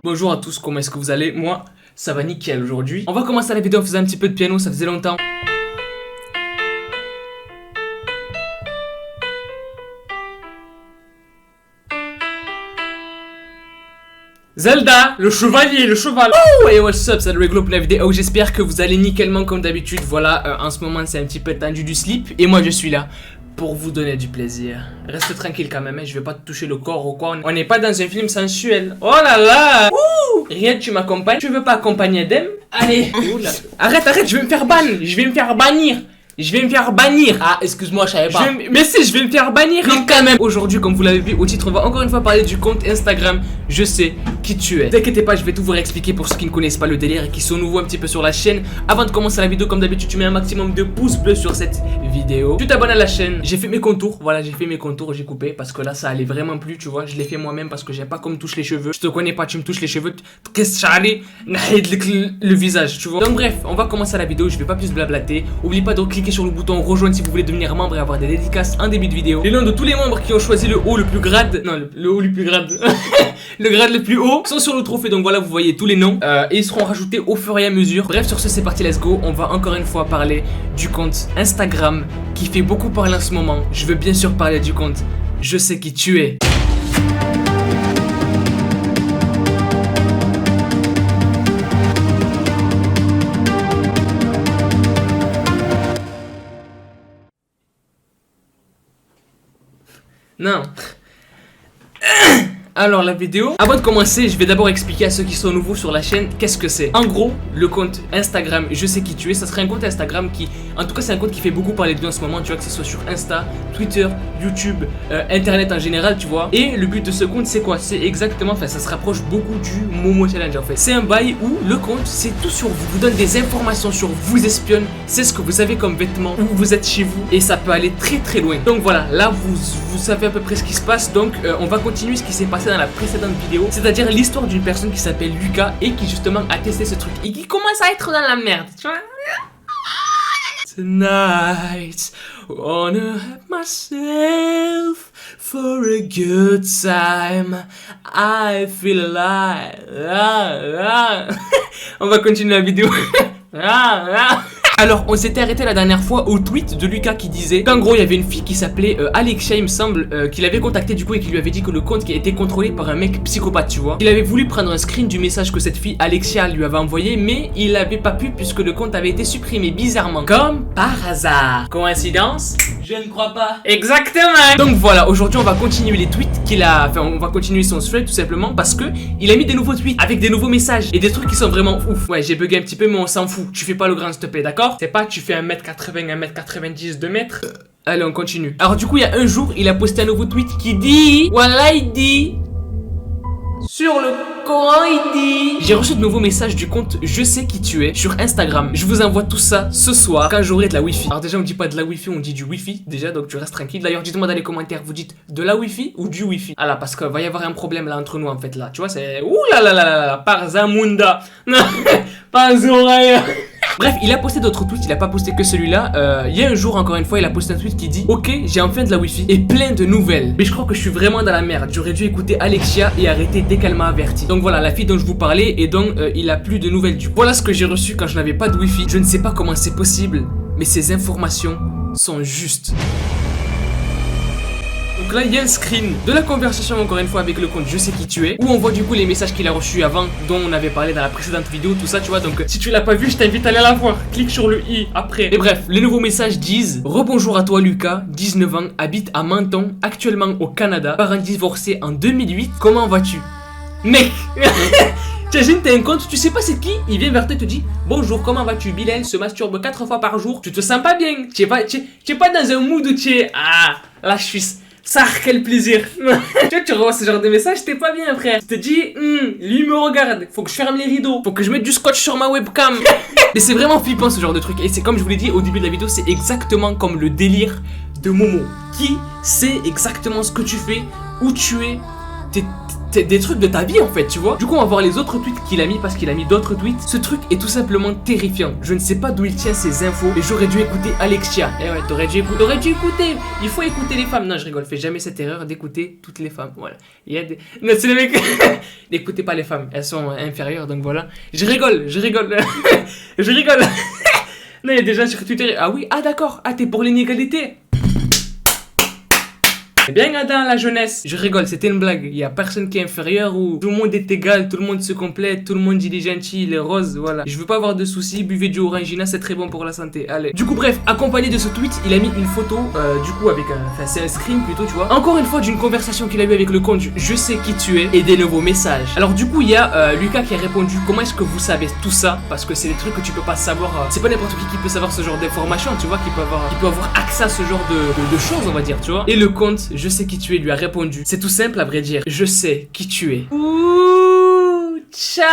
Bonjour à tous, comment est-ce que vous allez? Moi, ça va nickel aujourd'hui. On va commencer la vidéo en faisant un petit peu de piano, ça faisait longtemps. Zelda, le chevalier, le cheval. Oh, et what's up, c'est le Reglo pour la vidéo. J'espère que vous allez nickelement comme d'habitude. Voilà, en ce moment c'est un petit peu tendu du slip. Et moi je suis là pour vous donner du plaisir. Reste tranquille quand même, hein, je vais pas te toucher le corps ou quoi. On n'est pas dans un film sensuel. Oh là là. Ouh. Rien, tu m'accompagnes. Tu veux pas accompagner Dem? Allez. Oula. Arrête, je vais me faire ban. Je vais me faire bannir. Ah, excuse-moi, je savais pas. Mais si, je vais me faire bannir. Mais quand même. Aujourd'hui, comme vous l'avez vu au titre, on va encore une fois parler du compte Instagram. Je sais qui tu es. Ne t'inquiétez pas, je vais tout vous réexpliquer pour ceux qui ne connaissent pas le délire et qui sont nouveaux un petit peu sur la chaîne. Avant de commencer la vidéo, comme d'habitude, tu mets un maximum de pouces bleus sur cette vidéo. Tu t'abonnes à la chaîne. J'ai fait mes contours. Voilà, j'ai fait mes contours. J'ai coupé parce que là, ça allait vraiment plus, tu vois. Je l'ai fait moi-même parce que j'aime pas comme touche les cheveux. Je te connais pas, tu me touches les cheveux. Qu'est-ce que j'allais le visage, tu vois. Donc, bref, on va commencer la vidéo. Je vais pas plus blablater. Oublie pas de cliquer sur le bouton rejoindre si vous voulez devenir membre et avoir des dédicaces en début de vidéo. Les noms de tous les membres qui ont choisi le haut le plus grade. Non, le haut le plus grade. Le grade le plus haut sont sur le trophée. Donc voilà, vous voyez tous les noms. Et ils seront rajoutés au fur et à mesure. Bref, sur ce, c'est parti, let's go. On va encore une fois parler du compte Instagram qui fait beaucoup parler en ce moment. Je veux bien sûr parler du compte Je sais qui tu es. Non. Alors la vidéo, avant de commencer, je vais d'abord expliquer à ceux qui sont nouveaux sur la chaîne qu'est-ce que c'est. En gros, le compte Instagram Je sais qui tu es, ça serait un compte Instagram qui, en tout cas c'est un compte qui fait beaucoup parler de lui en ce moment, tu vois, que ce soit sur Insta, Twitter, YouTube, Internet en général, tu vois. Et le but de ce compte c'est quoi? C'est exactement, enfin ça se rapproche beaucoup du Momo Challenge en fait. C'est un bail où le compte c'est tout sur vous donne des informations sur vous, espionne, c'est ce que vous avez comme vêtements, où vous êtes chez vous et ça peut aller très très loin. Donc voilà, là vous savez à peu près ce qui se passe, donc on va continuer ce qui s'est passé dans la précédente vidéo, c'est-à-dire l'histoire d'une personne qui s'appelle Lucas et qui justement a testé ce truc et qui commence à être dans la merde, tu vois. Tonight, wanna have myself for a good time. I feel alive. On va continuer la vidéo. Alors, on s'était arrêté la dernière fois au tweet de Lucas qui disait qu'en gros, il y avait une fille qui s'appelait Alexia, il me semble, qu'il avait contacté du coup et qui lui avait dit que le compte qui a été contrôlé par un mec psychopathe, tu vois. Il avait voulu prendre un screen du message que cette fille Alexia lui avait envoyé, mais il n'avait pas pu puisque le compte avait été supprimé bizarrement. Comme par hasard. Coïncidence? Je ne crois pas. Exactement. Donc voilà, aujourd'hui on va continuer les tweets qu'il a... Enfin, on va continuer son thread tout simplement parce que il a mis des nouveaux tweets avec des nouveaux messages et des trucs qui sont vraiment ouf. Ouais, j'ai bugué un petit peu mais on s'en fout. Tu fais pas le grand s'il te plaît, d'accord? C'est pas tu fais 1m80, 1m90, 2 mètres. Allez, on continue. Alors du coup, il y a un jour, il a posté un nouveau tweet qui dit... Voilà, il dit... Sur le Coran, il dit... J'ai reçu de nouveaux messages du compte Je sais qui tu es sur Instagram. Je vous envoie tout ça ce soir quand j'aurai de la wifi. Alors déjà on dit pas de la wifi, on dit du wifi déjà, donc tu restes tranquille. D'ailleurs dites-moi dans les commentaires, vous dites de la wifi ou du wifi? Ah là, parce qu'il va y avoir un problème là entre nous en fait là. Tu vois, c'est... Ouh là là là là là, par Zamunda. Pas Zoraya. Bref, il a posté d'autres tweets, il a pas posté que celui-là. Il y a un jour, encore une fois, il a posté un tweet qui dit: ok, j'ai enfin de la wifi et plein de nouvelles. Mais je crois que je suis vraiment dans la merde. J'aurais dû écouter Alexia et arrêter dès qu'elle m'a averti. Donc voilà, la fille dont je vous parlais et dont il a plus de nouvelles du coup. Voilà ce que j'ai reçu quand je n'avais pas de wifi. Je ne sais pas comment c'est possible, mais ces informations sont justes. Donc là il y a un screen de la conversation encore une fois avec le compte Je sais qui tu es, où on voit du coup les messages qu'il a reçus avant, dont on avait parlé dans la précédente vidéo, tout ça tu vois. Donc si tu l'as pas vu, je t'invite à aller la voir, clique sur le i après. Et bref, les nouveaux messages disent: rebonjour à toi Lucas, 19 ans, habite à Menton, actuellement au Canada, parent divorcé en 2008, comment vas-tu? Mec. T'imagines, t'as un compte, tu sais pas c'est qui, il vient vers toi et te dit: bonjour, comment vas-tu? Bilal se masturbe 4 fois par jour, tu te sens pas bien, tu es pas dans un mood où tu es... Ah, là je suis... Ça, quel plaisir. Tu vois, tu revois ce genre de message, t'es pas bien frère. Tu te dis, lui me regarde, faut que je ferme les rideaux, faut que je mette du scotch sur ma webcam. Mais c'est vraiment flippant ce genre de truc. Et c'est comme je vous l'ai dit au début de la vidéo, c'est exactement comme le délire de Momo, qui sait exactement ce que tu fais, où tu es. des trucs de ta vie en fait, tu vois. Du coup, on va voir les autres tweets qu'il a mis parce qu'il a mis d'autres tweets. Ce truc est tout simplement terrifiant. Je ne sais pas d'où il tient ces infos, mais j'aurais dû écouter Alexia. Eh ouais, t'aurais dû écouter. Il faut écouter les femmes. Non, je rigole. Fais jamais cette erreur d'écouter toutes les femmes. Voilà. Il y a des... Non, c'est les mecs. N'écoutez pas les femmes. Elles sont inférieures, donc voilà. Je rigole. je rigole. Non, il y a des gens sur Twitter. Ah oui, ah d'accord. Ah, t'es pour l'inégalité. Eh bien, dans la jeunesse, je rigole, c'était une blague. Il y a personne qui est inférieur ou tout le monde est égal, tout le monde se complète, tout le monde il est gentil, il est rose, voilà. Je veux pas avoir de soucis, buvez du Orangina, c'est très bon pour la santé. Allez. Du coup, bref, accompagné de ce tweet, il a mis une photo, du coup, avec un. Enfin, c'est un screen plutôt, tu vois. Encore une fois, d'une conversation qu'il a eu avec le compte Je sais qui tu es et des nouveaux messages. Alors, du coup, il y a Lucas qui a répondu comment est-ce que vous savez tout ça? Parce que c'est des trucs que tu peux pas savoir. C'est pas n'importe qui peut savoir ce genre d'informations, tu vois, qui peut avoir accès à ce genre de choses, on va dire, tu vois. Et le compte Je sais qui tu es lui a répondu. C'est tout simple à vrai dire. Je sais qui tu es. Ouh, ciao.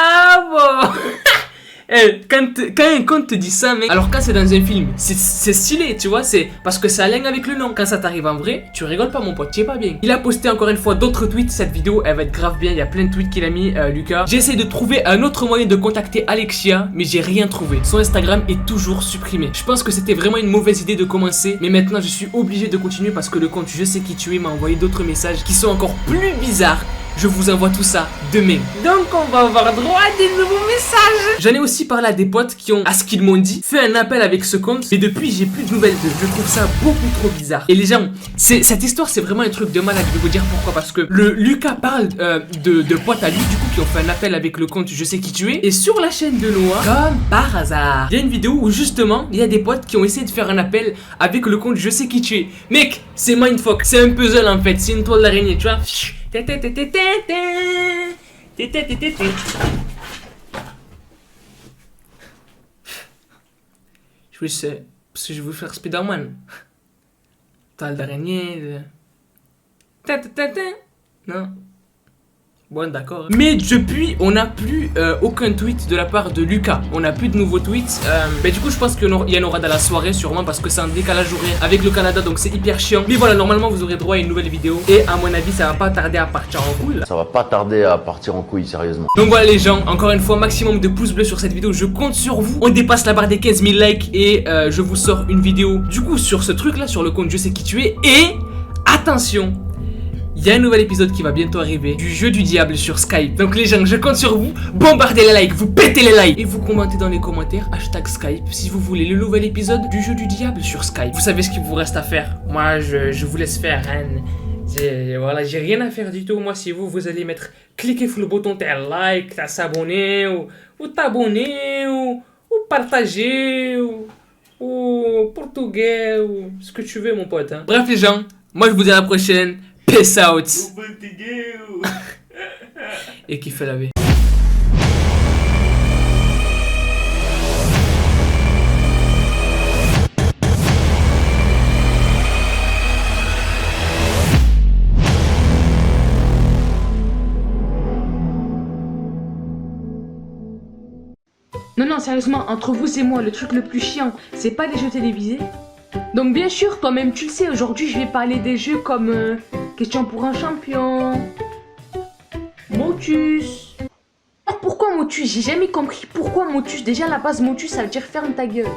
Quand un compte te dit ça, mec, alors quand c'est dans un film, c'est stylé, tu vois, c'est parce que ça aligne avec le nom. Quand ça t'arrive en vrai, tu rigoles pas, mon pote, tu es pas bien. Il a posté encore une fois d'autres tweets. Cette vidéo, elle va être grave bien. Il y a plein de tweets qu'il a mis, Lucas. J'ai essayé de trouver un autre moyen de contacter Alexia, mais j'ai rien trouvé. Son Instagram est toujours supprimé. Je pense que c'était vraiment une mauvaise idée de commencer, mais maintenant je suis obligé de continuer parce que le compte Je sais qui tu es m'a envoyé d'autres messages qui sont encore plus bizarres. Je vous envoie tout ça demain. Donc on va avoir droit à des nouveaux messages. J'en ai aussi parlé à des potes qui ont, à ce qu'ils m'ont dit, fait un appel avec ce compte. Mais depuis j'ai plus de nouvelles d'eux. Je trouve ça beaucoup trop bizarre. Et les gens, cette histoire c'est vraiment un truc de malade. Je vais vous dire pourquoi. Parce que le Lucas parle de potes à lui du coup qui ont fait un appel avec le compte Je sais qui tu es. Et sur la chaîne de Noah, comme par hasard, il y a une vidéo où justement il y a des potes qui ont essayé de faire un appel avec le compte Je sais qui tu es. Mec, c'est mindfuck. C'est un puzzle en fait. C'est une toile d'araignée, tu vois. Je veux c'est parce que je veux faire Spider-Man. Toile d'araignée. Non. Bon, d'accord. Mais depuis, on n'a plus aucun tweet de la part de Lucas. On n'a plus de nouveaux tweets. Mais du coup, je pense qu'il y en aura dans la soirée, sûrement, parce que c'est un décalage horaire avec le Canada, donc c'est hyper chiant. Mais voilà, normalement, vous aurez droit à une nouvelle vidéo. Et à mon avis, ça va pas tarder à partir en couille. Ça va pas tarder à partir en couille, sérieusement. Donc voilà, les gens, encore une fois, maximum de pouces bleus sur cette vidéo. Je compte sur vous. On dépasse la barre des 15 000 likes et je vous sors une vidéo, du coup, sur ce truc-là, sur le compte Je sais qui tu es. Et attention! Il y a un nouvel épisode qui va bientôt arriver du jeu du diable sur Skype. Donc les gens, je compte sur vous. Bombardez les likes, vous pétez les likes. Et vous commentez dans les commentaires hashtag Skype si vous voulez le nouvel épisode du jeu du diable sur Skype. Vous savez ce qu'il vous reste à faire. Moi, je vous laisse faire. Hein. Voilà, j'ai rien à faire du tout. Moi, si vous allez mettre, cliquez sur le bouton de like, de s'abonner ou t'abonner ou partager ou portugais ou ce que tu veux, mon pote. Hein. Bref, les gens, moi je vous dis à la prochaine. Peace out. Et qui fait la vie. Non, sérieusement, entre vous et moi, le truc le plus chiant, c'est pas les jeux télévisés. Donc bien sûr, toi-même tu le sais, aujourd'hui je vais parler des jeux comme Question pour un champion, Motus. Pourquoi Motus? J'ai jamais compris pourquoi Motus. Déjà à la base Motus ça veut dire ferme ta gueule.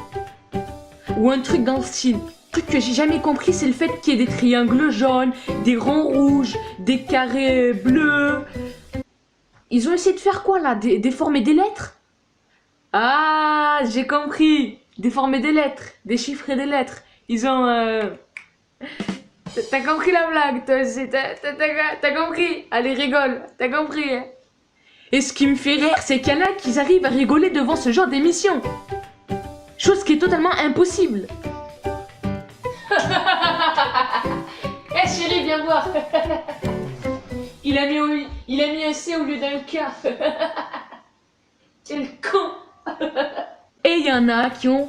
Ou un truc dans le style. Le truc que j'ai jamais compris c'est le fait qu'il y ait des triangles jaunes, des ronds rouges, des carrés bleus. Ils ont essayé de faire quoi là? Déformer des lettres? Ah, j'ai compris. Déformer des lettres, déchiffrer des lettres. Ils ont... T'as compris la blague, toi aussi. T'as compris. Allez, rigole. T'as compris. Hein. Et ce qui me fait rire, c'est qu'il y en a qui arrivent à rigoler devant ce genre d'émission. Chose qui est totalement impossible. Eh chérie, viens voir. Il a mis un C au lieu d'un K. Quel con. Et il y en a qui ont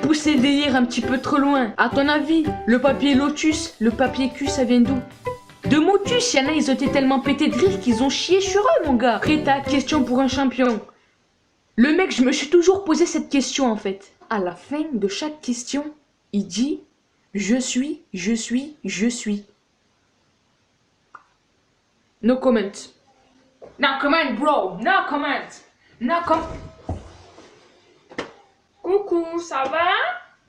poussé le délire un petit peu trop loin. À ton avis, le papier lotus, le papier cul, ça vient d'où? De Motus, il y en a, ils ont été tellement pétés de rire qu'ils ont chié sur eux, mon gars. Après, ta question pour un champion. Le mec, je me suis toujours posé cette question, en fait. À la fin de chaque question, il dit « Je suis, je suis, je suis ». No comment. No comment, bro. No comment. No comment. Coucou, ça va?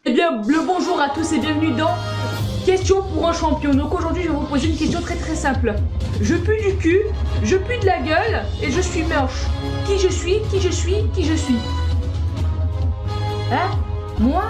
Eh bien, le bonjour à tous et bienvenue dans Question pour un champion. Donc aujourd'hui, je vais vous poser une question très très simple. Je pue du cul, je pue de la gueule et je suis moche. Qui je suis? Qui je suis? Qui je suis? Hein? Moi?